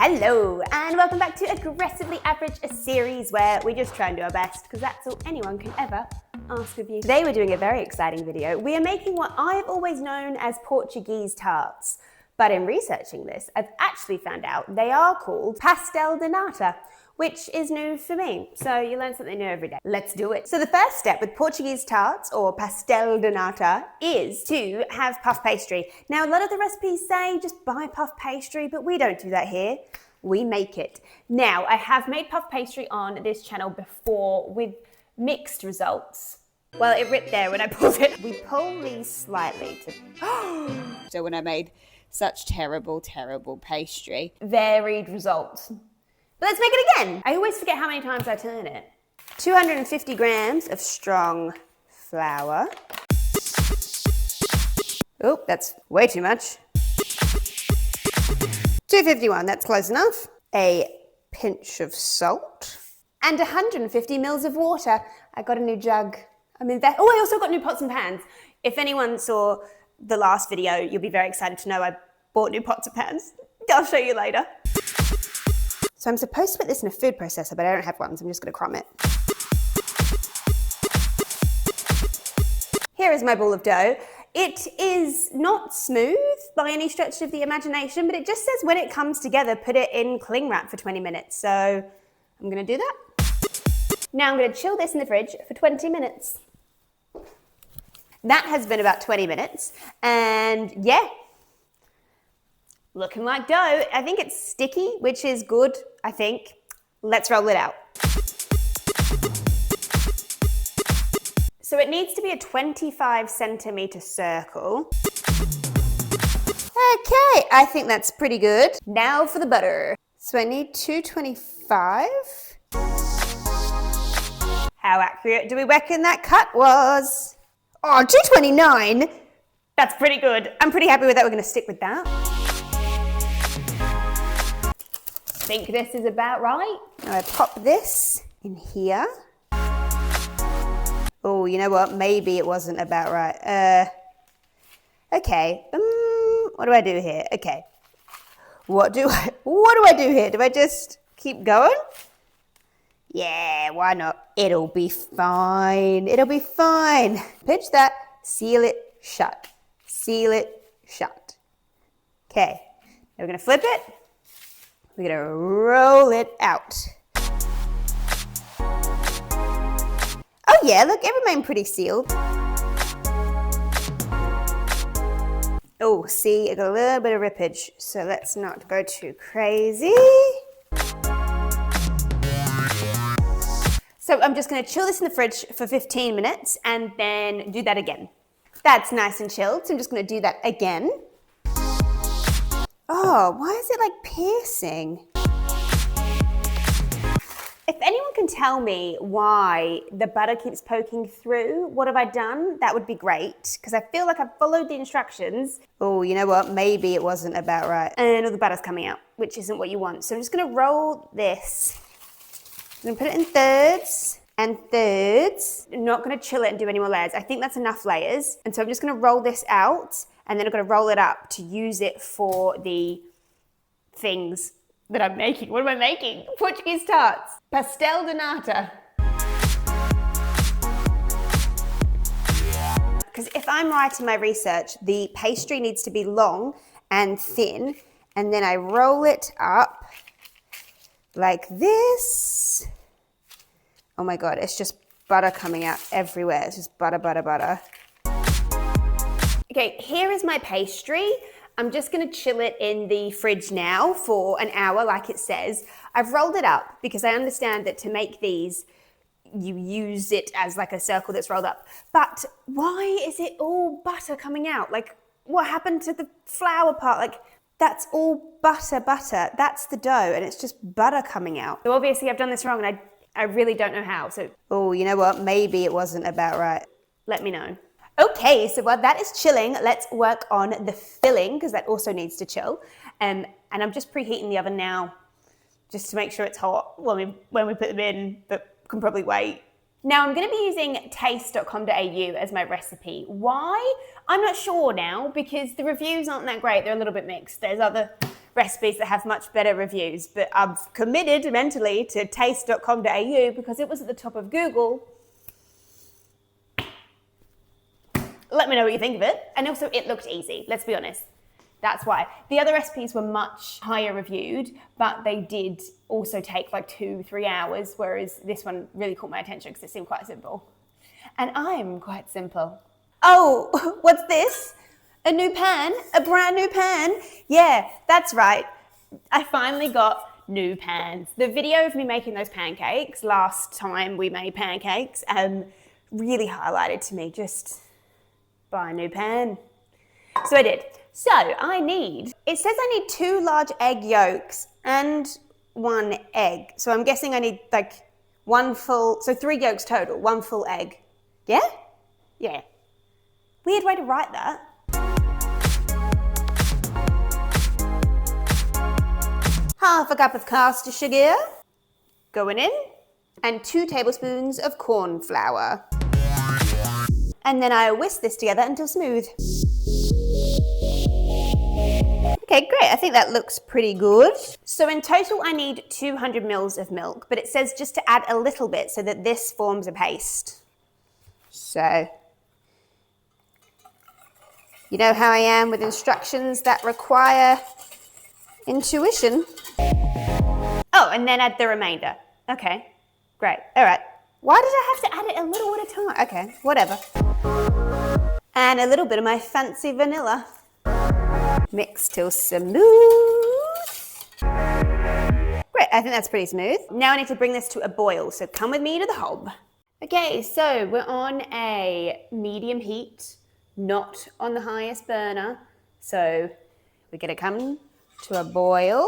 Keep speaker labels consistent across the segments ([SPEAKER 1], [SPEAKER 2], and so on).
[SPEAKER 1] Hello and welcome back to Aggressively Average, a series where we just try and do our best because that's all anyone can ever ask of you. Today we're doing a very exciting video. We are making what I've always known as Portuguese tarts, but in researching this I've actually found out they are called Pastéis de Nata, which is new for me. So you learn something new every day. Let's do it. So the first step with Portuguese tarts or pastel de nata is to have puff pastry. Now a lot of the recipes say just buy puff pastry, but we don't do that here. We make it. Now I have made puff pastry on this channel before with mixed results. Well, it ripped there when I pulled it. We pull these slightly to...
[SPEAKER 2] So when I made such terrible pastry.
[SPEAKER 1] Varied results. Let's make it again. I always forget how many times I turn it. 250 grams of strong flour. Oh, that's way too much. 251, that's close enough. A pinch of salt. And 150 mils of water. I got a new jug. I also got new pots and pans. If anyone saw the last video, you'll be very excited to know I bought new pots and pans. I'll show you later. So I'm supposed to put this in a food processor, but I don't have one, so I'm just going to crumb it. Here is my ball of dough. It is not smooth by any stretch of the imagination, but it just says when it comes together, put it in cling wrap for 20 minutes. So I'm going to do that. Now I'm going to chill this in the fridge for 20 minutes. That has been about 20 minutes, and yeah. Looking like dough. I think it's sticky, which is good, I think. Let's roll it out. So it needs to be a 25 centimeter circle. Okay, I think that's pretty good. Now for the butter. So I need 225. How accurate do we reckon that cut was? Oh, 229. That's pretty good. I'm pretty happy with that. We're gonna stick with that. I think this is about right. Now I pop this in here. Oh, you know what? Maybe it wasn't about right. Okay. What do I do here? Okay. What do I do here? Do I just keep going? Yeah, why not? It'll be fine. It'll be fine. Pinch that. Seal it shut. Seal it shut. Okay. Now we're gonna flip it. We're gonna roll it out. Oh yeah, look, it remained pretty sealed. Oh, see, it got a little bit of rippage, so let's not go too crazy. So I'm just gonna chill this in the fridge for 15 minutes and then do that again. That's nice and chilled, so I'm just gonna do that again. Oh, why is it like piercing? If anyone can tell me why the butter keeps poking through, what have I done? That would be great, because I feel like I've followed the instructions. Oh, you know what? Maybe it wasn't about right. And all the butter's coming out, which isn't what you want. So I'm just gonna roll this. I'm gonna put it in thirds and thirds. I'm not gonna chill it and do any more layers. I think that's enough layers. And so I'm just gonna roll this out, and then I'm going to roll it up to use it for the things that I'm making. What am I making? Portuguese tarts. Pastel de nata. Because if I'm right in my research, the pastry needs to be long and thin, and then I roll it up like this. Oh my God, it's just butter coming out everywhere. It's just butter, butter, butter. Okay, here is my pastry. I'm just gonna chill it in the fridge now for an hour, like it says. I've rolled it up because I understand that to make these, you use it as like a circle that's rolled up. But why is it all butter coming out? Like, what happened to the flour part? Like, that's all butter. That's the dough, and it's just butter coming out. So obviously I've done this wrong, and I really don't know how. So, oh, you know what? Maybe it wasn't about right. Let me know. Okay, so while that is chilling, let's work on the filling, because that also needs to chill. And I'm just preheating the oven now, just to make sure it's hot when we put them in, but can probably wait. Now I'm going to be using taste.com.au as my recipe. Why? I'm not sure now, because the reviews aren't that great. They're a little bit mixed. There's other recipes that have much better reviews, but I've committed mentally to taste.com.au because it was at the top of Google. Let me know what you think of it. And also it looked easy, let's be honest. That's why. The other recipes were much higher reviewed, but they did also take like 2-3 hours, whereas this one really caught my attention because it seemed quite simple. And I'm quite simple. Oh, what's this? A new pan? A brand new pan? Yeah, that's right. I finally got new pans. The video of me making those pancakes last time we made pancakes really highlighted to me just buy a new pan. So I did. So it says I need 2 large egg yolks and 1 egg. So I'm guessing I need like 3 yolks total, 1 full egg. Yeah? Yeah. Weird way to write that. Half a cup of caster sugar going in and 2 tablespoons of corn flour. And then I whisk this together until smooth. Okay, great. I think that looks pretty good. So in total, I need 200 mils of milk, but it says just to add a little bit so that this forms a paste. So, you know how I am with instructions that require intuition. Oh, and then add the remainder. Okay, great. All right. Why did I have to add it a little at a time? Okay, whatever. And a little bit of my fancy vanilla. Mix till smooth. Great, I think that's pretty smooth. Now I need to bring this to a boil, so come with me to the hob. Okay, so we're on a medium heat, not on the highest burner. So we're gonna come to a boil,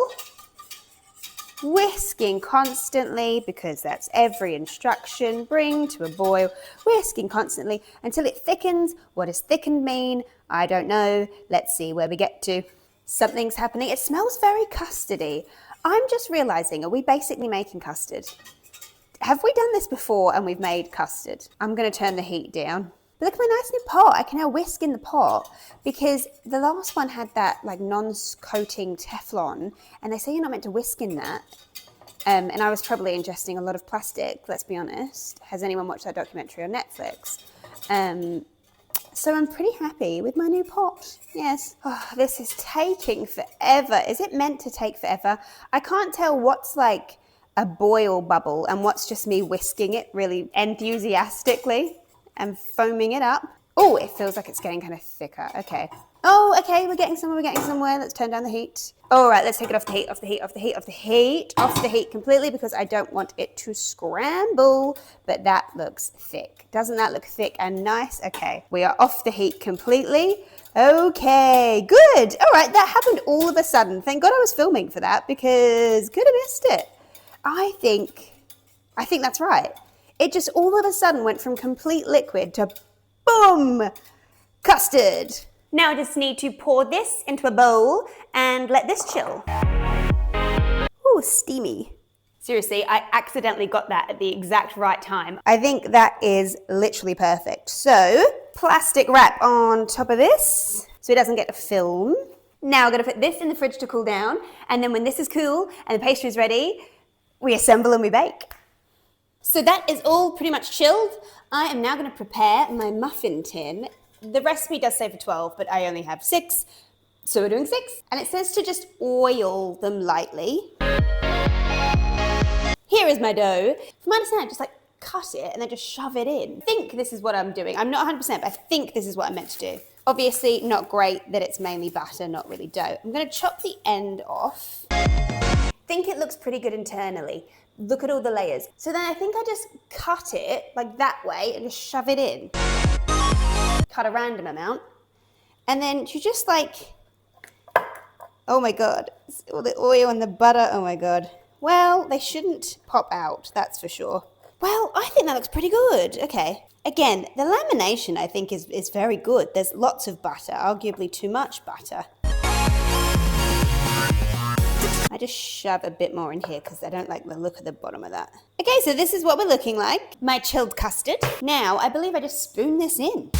[SPEAKER 1] whisking constantly because that's every instruction. Bring to a boil, whisking constantly until it thickens. What does thickened mean? I don't know. Let's see where we get to. Something's happening. It smells very custardy. I'm just realizing, are we basically making custard? Have we done this before and we've made custard? I'm going to turn the heat down. But look at my nice new pot. I can now whisk in the pot because the last one had that like non-coating Teflon and they say you're not meant to whisk in that. And I was probably ingesting a lot of plastic, let's be honest. Has anyone watched that documentary on Netflix? So I'm pretty happy with my new pot. Yes. Oh, this is taking forever. Is it meant to take forever? I can't tell what's like a boil bubble and what's just me whisking it really enthusiastically and foaming it up. Oh, it feels like it's getting kind of thicker. Okay. Oh, okay, we're getting somewhere. Let's turn down the heat. All right, let's take it off the heat completely because I don't want it to scramble, but that looks thick. Doesn't that look thick and nice? Okay, we are off the heat completely. Okay, good. All right, that happened all of a sudden. Thank God I was filming for that because could have missed it. I think that's right. It just all of a sudden went from complete liquid to boom, custard. Now I just need to pour this into a bowl and let this chill. Ooh, steamy. Seriously, I accidentally got that at the exact right time. I think that is literally perfect. So, plastic wrap on top of this so it doesn't get a film. Now I'm gonna put this in the fridge to cool down, and then when this is cool and the pastry is ready, we assemble and we bake. So that is all pretty much chilled. I am now gonna prepare my muffin tin. The recipe does say for 12, but I only have 6, so we're doing 6. And it says to just oil them lightly. Here is my dough. From my understanding, just like cut it and then just shove it in. I think this is what I'm doing. I'm not 100%, but I think this is what I'm meant to do. Obviously, not great that it's mainly batter, not really dough. I'm gonna chop the end off. I think it looks pretty good internally. Look at all the layers. So then I think I just cut it like that way and just shove it in. Cut a random amount. And then you just like, oh my God, all the oil and the butter, oh my God. Well, they shouldn't pop out, that's for sure. Well, I think that looks pretty good. Okay. Again, the lamination I think is very good. There's lots of butter, arguably too much butter. I just shove a bit more in here because I don't like the look of the bottom of that. Okay, so this is what we're looking like. My chilled custard. Now, I believe I just spoon this in.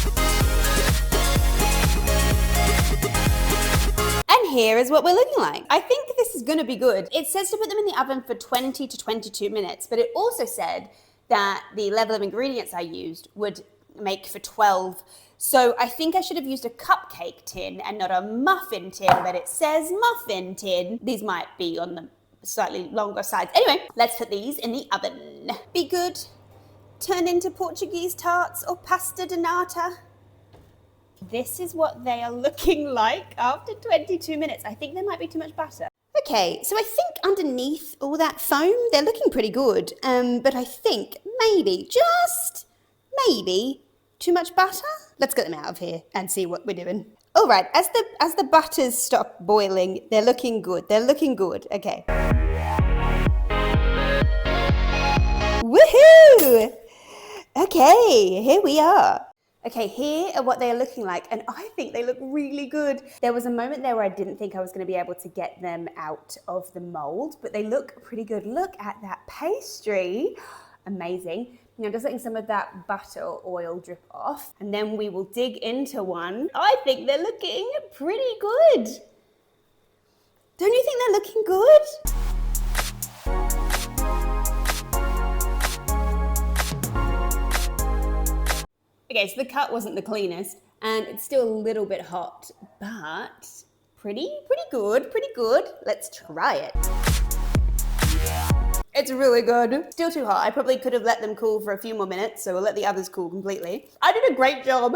[SPEAKER 1] And here is what we're looking like. I think this is going to be good. It says to put them in the oven for 20 to 22 minutes, but it also said that the level of ingredients I used would make for 12. So I think I should have used a cupcake tin and not a muffin tin, but it says muffin tin. These might be on the slightly longer sides. Anyway, let's put these in the oven. Be good. Turn into Portuguese tarts or pasta de nata. This is what they are looking like after 22 minutes. I think there might be too much butter. Okay, so I think underneath all that foam, they're looking pretty good. But I think maybe, just maybe, too much butter? Let's get them out of here and see what we're doing. All right, as the butters stop boiling, they're looking good. They're looking good. Okay. Woohoo! Okay, here we are. Okay, here are what they are looking like, and I think they look really good. There was a moment there where I didn't think I was going to be able to get them out of the mold, but they look pretty good. Look at that pastry. Amazing. Now, just letting some of that butter or oil drip off, and then we will dig into one. I think they're looking pretty good. Don't you think they're looking good? Okay, so the cut wasn't the cleanest, and it's still a little bit hot, but pretty good, pretty good. Let's try it. It's really good. Still too hot. I probably could have let them cool for a few more minutes, so we'll let the others cool completely. I did a great job.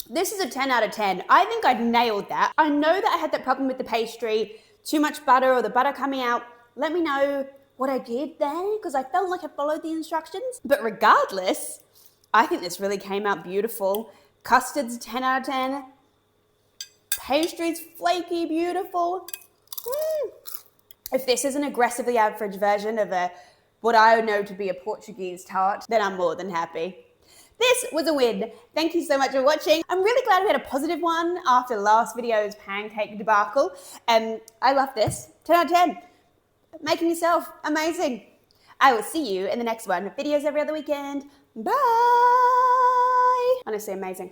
[SPEAKER 1] This is a 10 out of 10. I think I'd nailed that. I know that I had that problem with the pastry, too much butter or the butter coming out. Let me know what I did there, because I felt like I followed the instructions. But regardless, I think this really came out beautiful. Custard's 10 out of 10. Pastry's flaky, beautiful. If this is an aggressively average version of what I know to be a Portuguese tart, then I'm more than happy. This was a win. Thank you so much for watching. I'm really glad we had a positive one after last video's pancake debacle. I love this. 10 out of 10. Making yourself amazing. I will see you in the next one. Videos every other weekend. Bye. Honestly amazing.